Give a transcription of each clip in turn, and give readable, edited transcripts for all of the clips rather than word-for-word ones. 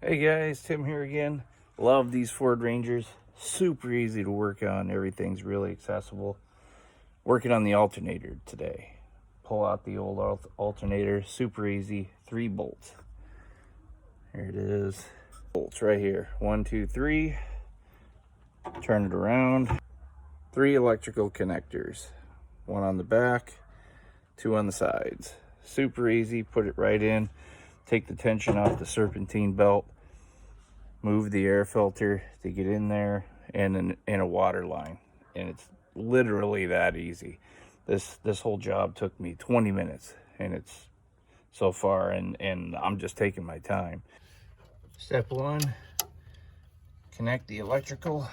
Hey guys, Tim here again. Love these Ford Rangers. Super easy to work on. Everything's really accessible. Working on the alternator today. Pull out the old alternator. Super easy. 3 bolts. Here it is. Bolts right here. 1, 2, 3. Turn it around. 3 electrical connectors. 1 on the back, 2 on the sides. Super easy. Put it right in. Take the tension off the serpentine belt. Move the air filter to get in there, and a water line. And it's literally that easy. This whole job took me 20 minutes, and it's so far, and I'm just taking my time. Step 1, connect the electrical.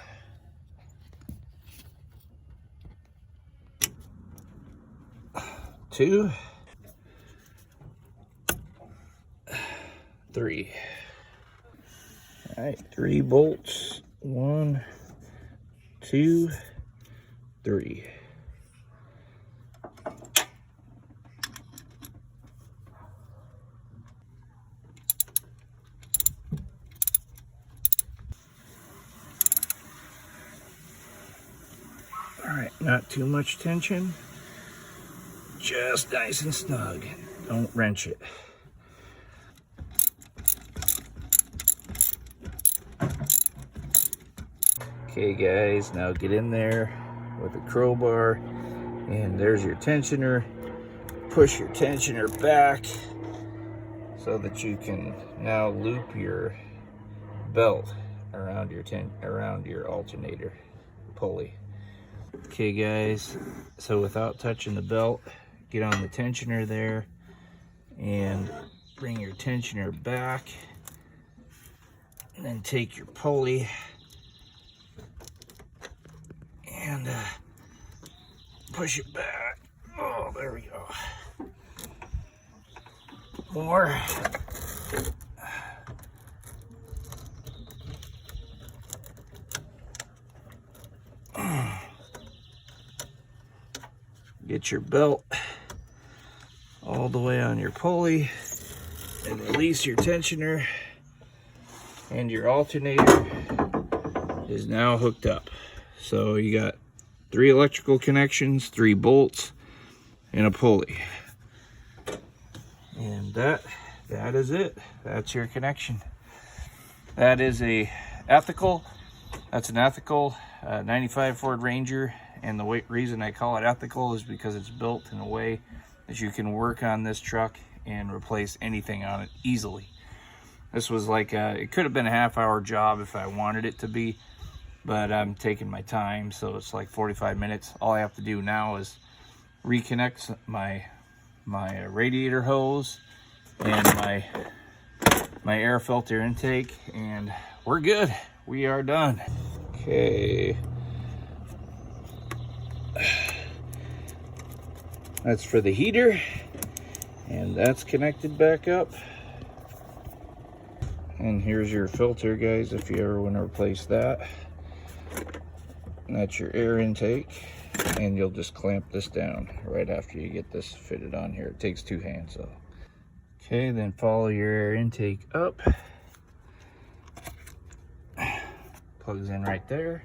Two, 3. All right, 3 bolts. 1, 2, 3. All right, not too much tension. Just nice and snug. Don't wrench it. Okay guys, now get in there with a crowbar, and there's your tensioner. Push your tensioner back so that you can now loop your belt around your alternator pulley. Okay guys, so without touching the belt, get on the tensioner there and bring your tensioner back, and then take your pulley and push it back. Oh, there we go. More. Get your belt all the way on your pulley and release your tensioner, and your alternator is now hooked up. So you got 3 electrical connections, 3 bolts, and a pulley. And that is it. That's your connection. That is that's an ethical 95 Ford Ranger. And the reason I call it ethical is because it's built in a way that you can work on this truck and replace anything on it easily. This was like it could have been a half-hour job if I wanted it to be, but I'm taking my time, so it's like 45 minutes. All I have to do now is reconnect my radiator hose and my air filter intake, and we're good. We are done. Okay. That's for the heater, and that's connected back up. And here's your filter, guys, if you ever want to replace that. And that's your air intake, and you'll just clamp this down right after you get this fitted on here. It takes 2 hands though. Okay, then follow your air intake up. Plugs in right there.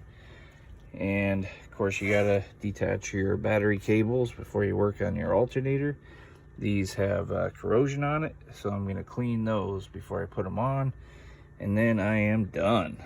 And of course you gotta detach your battery cables before you work on your alternator. These have corrosion on it, so I'm gonna clean those before I put them on, and then I am done.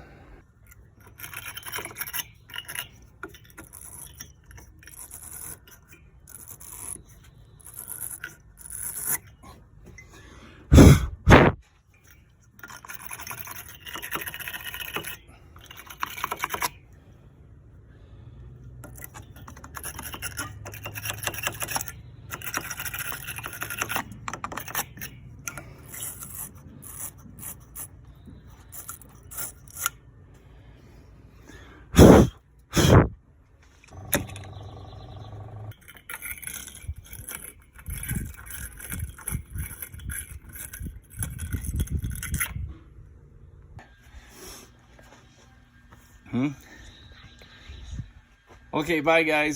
Okay, bye guys.